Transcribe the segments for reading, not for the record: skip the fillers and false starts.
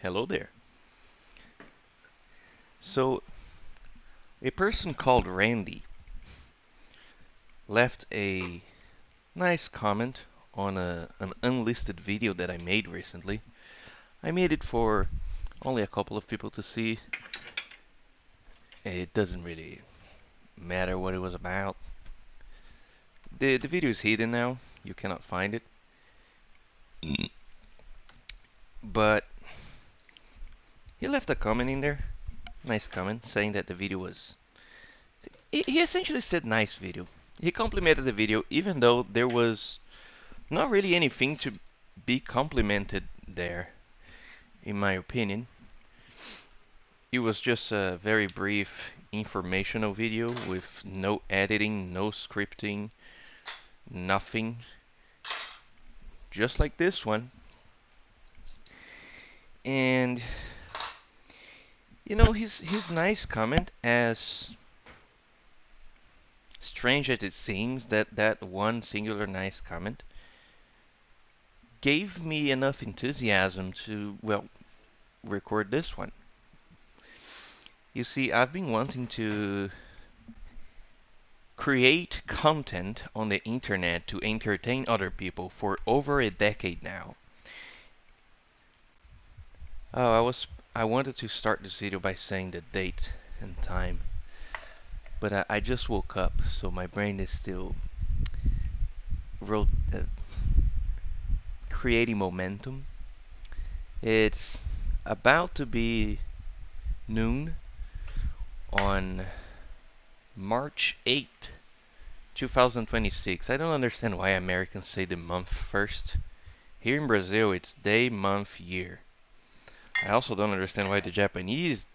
Hello there. So, a person called Randy left a nice comment on an unlisted video that I made recently. I made it for only a couple of people to see. It doesn't really matter what it was about. The video is hidden now. You cannot find it. But he left a comment in there. Nice comment saying that the video was. He essentially said nice video. He complimented the video even though there was not really anything to be complimented there, in my opinion. It was just a very brief informational video with no editing, no scripting, nothing. Just like this one. And his nice comment, as strange as it seems that one singular nice comment gave me enough enthusiasm to, well, record this one. You see, I've been wanting to create content on the internet to entertain other people for over a decade now. Oh, I wanted to start this video by saying the date and time, but I just woke up, so my brain is still wrote, creating momentum. It's about to be noon on March 8th, 2026. I don't understand why Americans say the month first. Here in Brazil, it's day, month, year. I also don't understand why the Japanese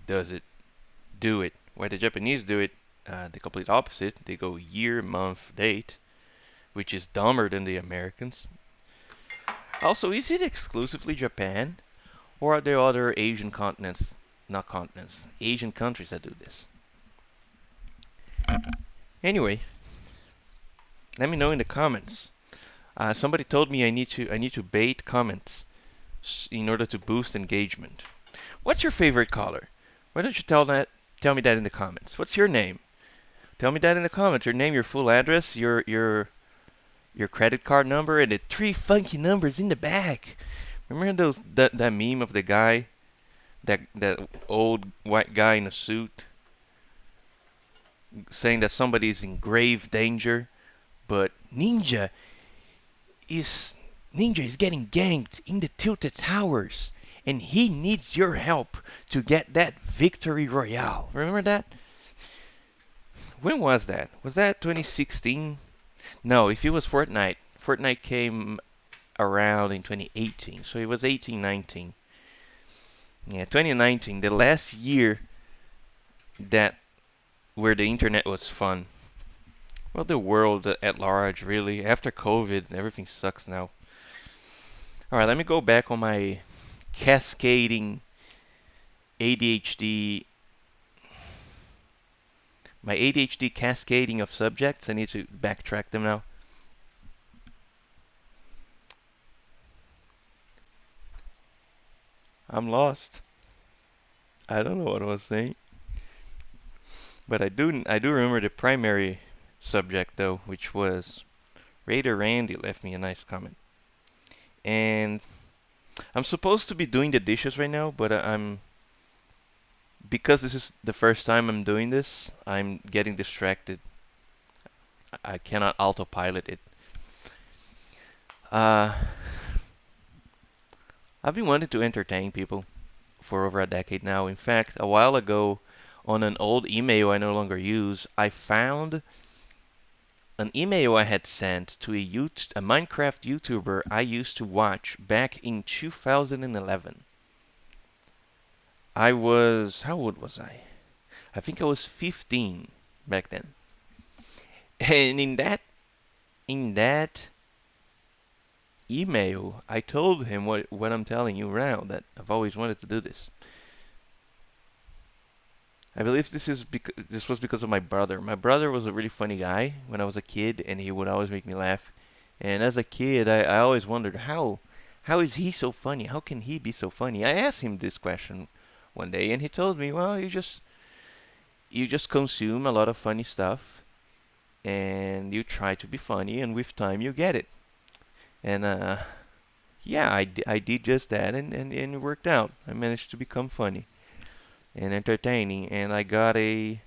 do it. Why the Japanese do it the complete opposite. They go year, month, date, which is dumber than the Americans. Also, is it exclusively Japan, or are there other Asian continents, not continents, Asian countries that do this? Anyway, let me know in the comments. Somebody told me I need to bait comments in order to boost engagement. What's your favorite color? Why don't you tell me that in the comments? What's your name? Tell me that in the comments. Your name, your full address, your credit card number, and the three funky numbers in the back. Remember that meme of the guy, that old white guy in a suit, saying that somebody is in grave danger, but is Ninja is getting ganked in the Tilted Towers, and he needs your help to get that victory royale. Remember that? When was that? Was that 2016? No, if it was Fortnite, Fortnite came around in 2018, so it was 18, 19. Yeah, 2019, the last year that where the internet was fun. Well, the world at large, really. After COVID, everything sucks now. Alright, let me go back on my cascading ADHD, my ADHD cascading of subjects. I need to backtrack them now. I'm lost. I don't know what I was saying. But I do remember the primary subject though, which was Raider Randy left me a nice comment. And I'm supposed to be doing the dishes right now, but I'm because this is the first time I'm doing this, I'm getting distracted. I cannot autopilot it. Uh, I've been wanting to entertain people for over a decade now. In fact, a while ago, on an old email I no longer use, I found an email I had sent to a Minecraft YouTuber I used to watch back in 2011. How old was I? I think I was 15 back then. And in that email, I told him what I'm telling you now, that I've always wanted to do this. I believe this was because of my brother. My brother was a really funny guy when I was a kid, and he would always make me laugh. And as a kid, I always wondered How is he so funny? How can he be so funny? I asked him this question one day, and he told me, well, you just consume a lot of funny stuff, and you try to be funny, and with time you get it. And yeah, I did just that, and it worked out. I managed to become funny and entertaining, and I got a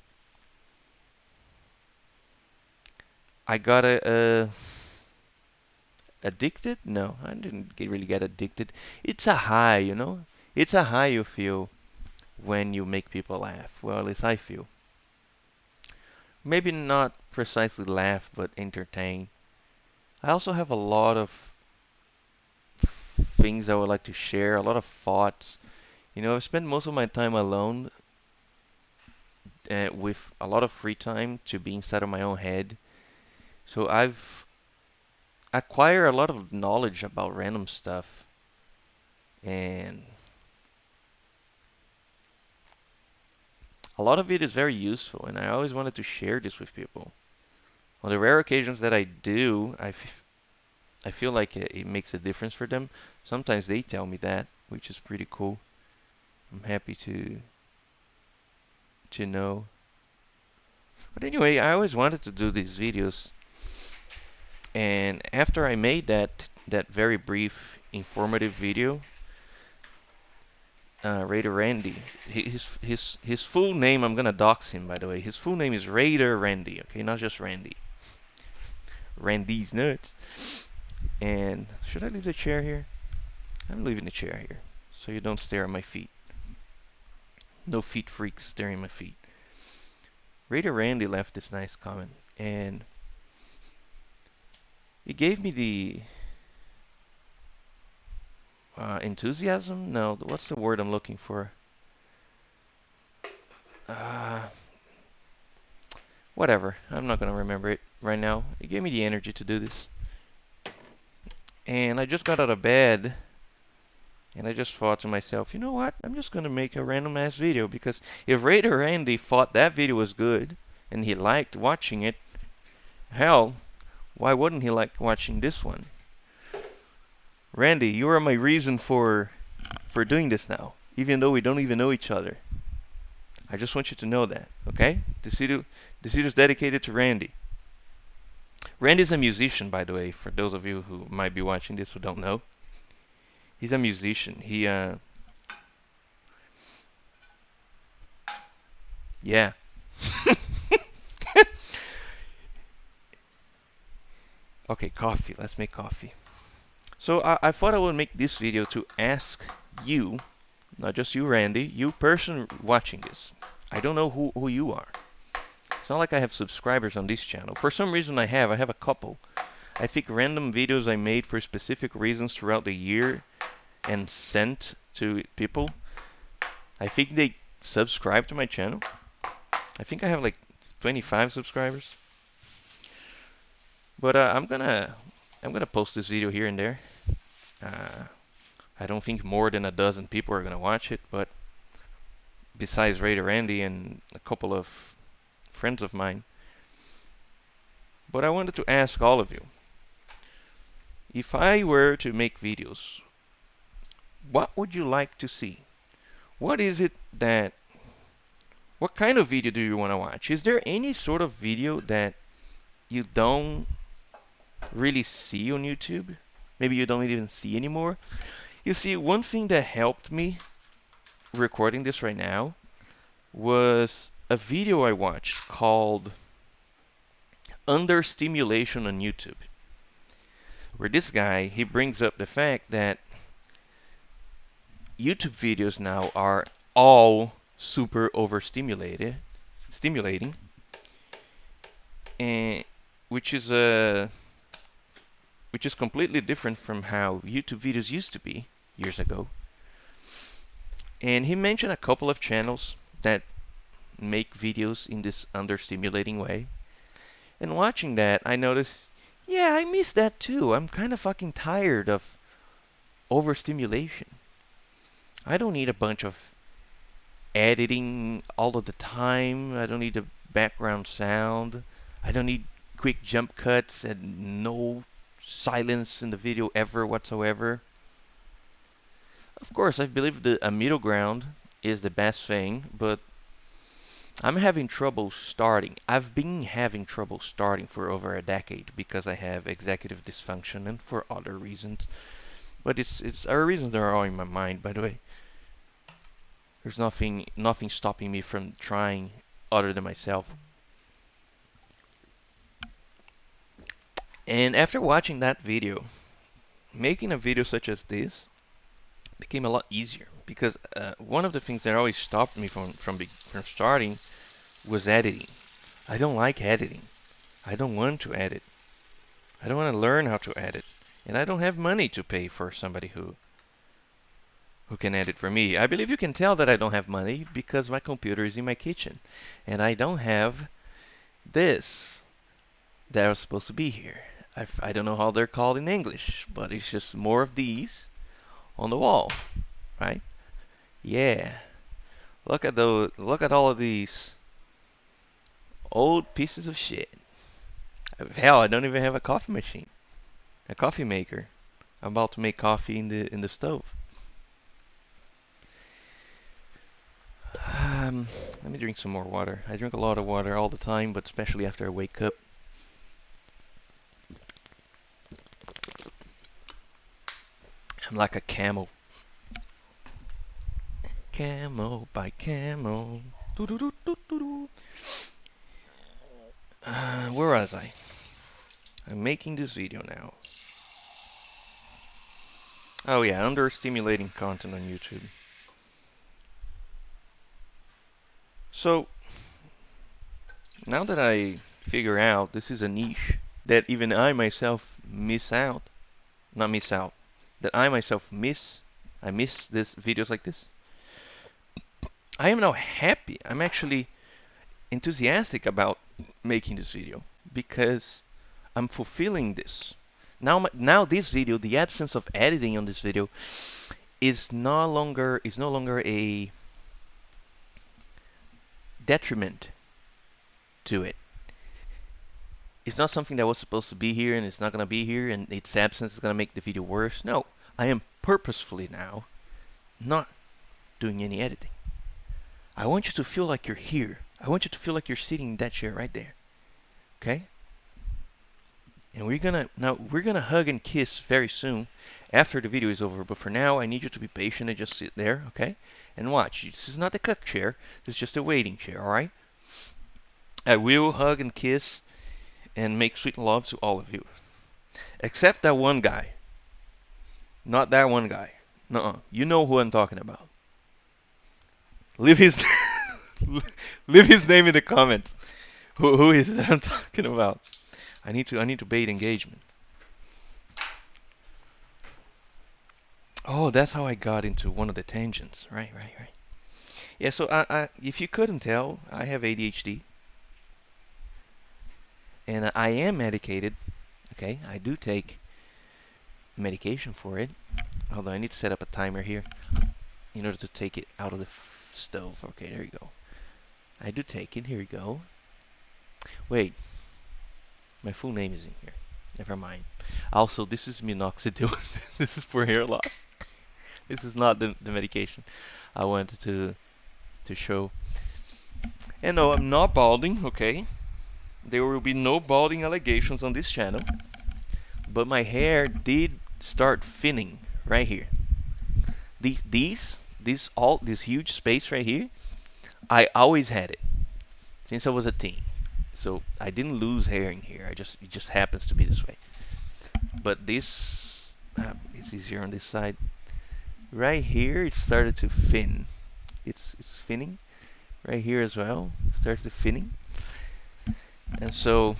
addicted? No, I didn't really get addicted. It's a high, you know? It's a high you feel when you make people laugh. Well, at least I feel. Maybe not precisely laugh, but entertain. I also have a lot of things I would like to share, a lot of thoughts. You know, I've spent most of my time alone with a lot of free time to be inside of my own head. So I've acquired a lot of knowledge about random stuff, and a lot of it is very useful, and I always wanted to share this with people. On the rare occasions that I do, I feel like it makes a difference for them. Sometimes they tell me that, which is pretty cool. I'm happy to know. But anyway, I always wanted to do these videos, and after I made that very brief, informative video, Raider Randy, his full name, I'm gonna dox him by the way. His full name is Raider Randy, okay, not just Randy. Randy's nuts. And should I leave the chair here? I'm leaving the chair here, so you don't stare at my feet. No feet freaks staring at my feet. Raider Randy left this nice comment, and it gave me the enthusiasm? No, what's the word I'm looking for? Uh, Whatever. I'm not gonna remember it right now. It gave me the energy to do this. And I just got out of bed, and I just thought to myself, you know what? I'm just gonna make a random ass video, because if Raider Randy thought that video was good and he liked watching it, hell, why wouldn't he like watching this one? Randy, you are my reason for doing this now, even though we don't even know each other. I just want you to know that, okay? This video is dedicated to Randy. Randy's a musician, by the way, for those of you who might be watching this who don't know. He's a musician. Yeah. Okay, coffee. Let's make coffee. So I thought I would make this video to ask you, not just you, Randy, you person watching this. I don't know who you are. It's not like I have subscribers on this channel. For some reason I have a couple. I think random videos I made for specific reasons throughout the year and sent to people. I think they subscribe to my channel. I think I have like 25 subscribers. But I'm gonna post this video here and there. I don't think more than a dozen people are gonna watch it, but besides Raider Randy and a couple of friends of mine. But I wanted to ask all of you, if I were to make videos, what would you like to see? What is it that, what kind of video do you want to watch? Is there any sort of video that you don't really see on YouTube? Maybe you don't even see anymore? You see, one thing that helped me recording this right now was a video I watched called Understimulation on YouTube, where this guy, he brings up the fact that YouTube videos now are all super overstimulated, stimulating, and which is completely different from how YouTube videos used to be years ago. And he mentioned a couple of channels that make videos in this understimulating way. And watching that, I noticed, yeah, I miss that too. I'm kind of fucking tired of overstimulation. I don't need a bunch of editing all of the time. I don't need the background sound. I don't need quick jump cuts and no silence in the video ever whatsoever. Of course, I believe that a middle ground is the best thing, but I'm having trouble starting. I've been having trouble starting for over a decade because I have executive dysfunction and for other reasons. But it's our reasons that are all in my mind, by the way. There's nothing stopping me from trying other than myself. And after watching that video, making a video such as this became a lot easier because one of the things that always stopped me from starting was editing. I don't like editing. I don't want to edit. I don't want to learn how to edit. And I don't have money to pay for somebody who can edit for me. I believe you can tell that I don't have money because my computer is in my kitchen. And I don't have this that was supposed to be here. I don't know how they're called in English, but it's just more of these on the wall, right? Yeah. Look at those. Look at all of these old pieces of shit. Hell, I don't even have a coffee machine, a coffee maker. I'm about to make coffee in the stove. Let me drink some more water. I drink a lot of water all the time, but especially after I wake up. I'm like a camel. Camel by camel. Where was I? I'm making this video now. Oh yeah, understimulating content on YouTube. So, now that I figure out this is a niche that even I myself miss out, not miss out, that I myself miss, I miss this videos like this. I am now happy. I'm actually enthusiastic about making this video because I'm fulfilling this. Now this video, the absence of editing on this video is no longer a detriment to it. It's not something that was supposed to be here and it's not going to be here and its absence is going to make the video worse. No, I am purposefully now not doing any editing. I want you to feel like you're here. I want you to feel like you're sitting in that chair right there. Okay? And we're gonna hug and kiss very soon after the video is over. But for now, I need you to be patient and just sit there, okay? And watch. This is not a cuck chair. This is just a waiting chair, all right? I will hug and kiss and make sweet love to all of you, except that one guy. Not that one guy. Nuh-uh. You know who I'm talking about. Leave his leave his name in the comments. Who is that I'm talking about? I need to bait engagement. Oh, that's how I got into one of the tangents. Right. Yeah, so if you couldn't tell, I have ADHD. And I am medicated. Okay, I do take medication for it. Although I need to set up a timer here in order to take it out of the stove. Okay, there you go. I do take it. Here we go. Wait, my full name is in here. Never mind. Also, this is minoxidil. This is for hair loss. This is not the medication I wanted to show. And no, I'm not balding, okay? There will be no balding allegations on this channel. But my hair did start thinning right here. This huge space right here, I always had it since I was a teen. So I didn't lose hair in here. It just happens to be this way. But this it's easier on this side. Right here, it started to thin. It's thinning. Right here as well, it starts to thinning. And so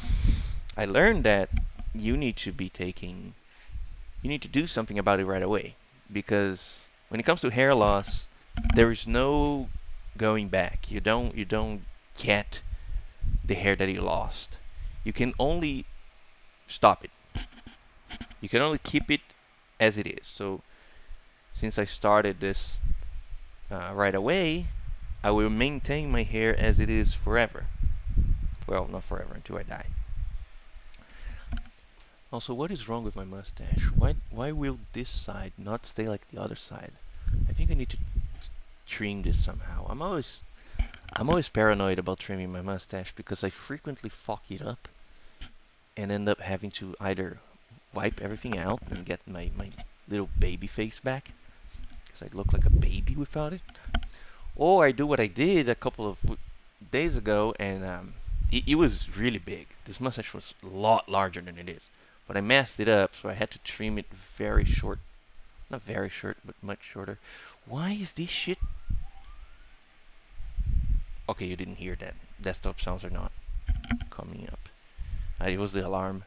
I learned that you need to do something about it right away, because when it comes to hair loss, there is no going back. You don't get the hair that you lost. You can only stop it. You can only keep it as it is. So since I started this right away, I will maintain my hair as it is forever. Well, not forever, until I die. Also, what is wrong with my mustache? Why will this side not stay like the other side? think I need to trim this somehow. I'm always paranoid about trimming my mustache because I frequently fuck it up and end up having to either wipe everything out and get my little baby face back because I look like a baby without it, or I do what I did a couple of days ago and it was really big. This mustache was a lot larger than it is, but I messed it up, so I had to trim it very short. Not very short, but much shorter. Why is this shit? Okay, you didn't hear that. Desktop sounds are not coming up. It was the alarm.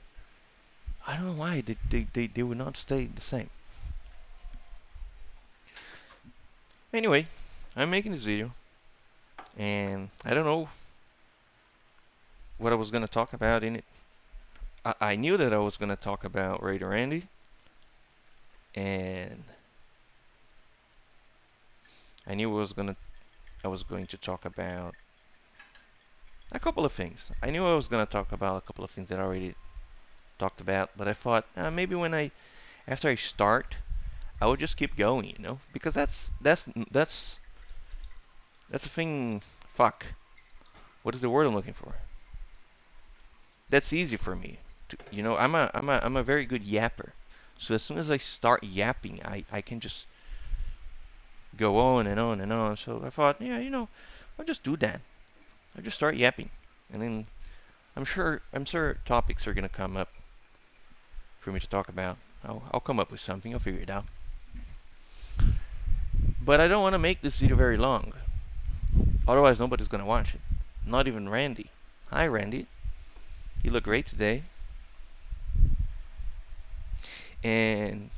I don't know why they would not stay the same. Anyway, I'm making this video, and I don't know what I was gonna talk about in it. I knew that I was gonna talk about Raider Randy, and I knew I was going to talk about a couple of things. I knew I was gonna talk about a couple of things that I already talked about, but I thought maybe after I start, I would just keep going, you know, because that's the thing. Fuck. What is the word I'm looking for? That's easy for me. You know, I'm a very good yapper. So as soon as I start yapping, I can just go on and on and on. So I thought, yeah, you know, I'll just do that. I'll just start yapping, and then I'm sure topics are gonna come up for me to talk about. I'll come up with something. I'll figure it out. But I don't want to make this video very long. Otherwise, nobody's gonna watch it. Not even Randy. Hi, Randy. You look great today. And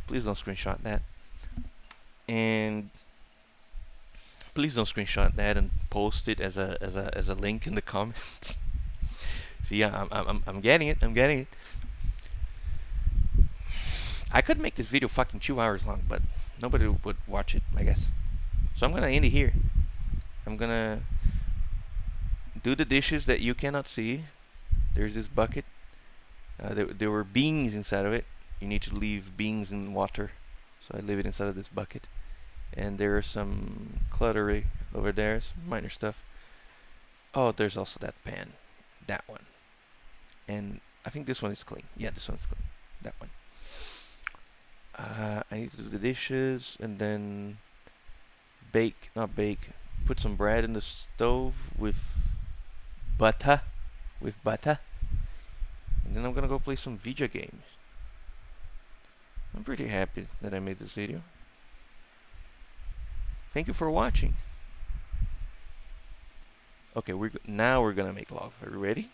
please don't screenshot that. And please don't screenshot that and post it as a link in the comments. So yeah, I'm getting it. I'm getting it. I could make this video fucking 2 hours long, but nobody would watch it, I guess. So I'm gonna end it here. I'm gonna do the dishes that you cannot see. There's this bucket. There were beans inside of it. You need to leave beans in water, so I leave it inside of this bucket. And there are some cluttery over there, some minor stuff. Oh, there's also that pan, that one, and I think this one is clean. Yeah, this one's clean. That one. I need to do the dishes and then not bake, put some bread in the stove butter, with butter, and then I'm gonna go play some video games. I'm pretty happy that I made this video. Thank you for watching. Okay, now we're gonna make love. Are you ready?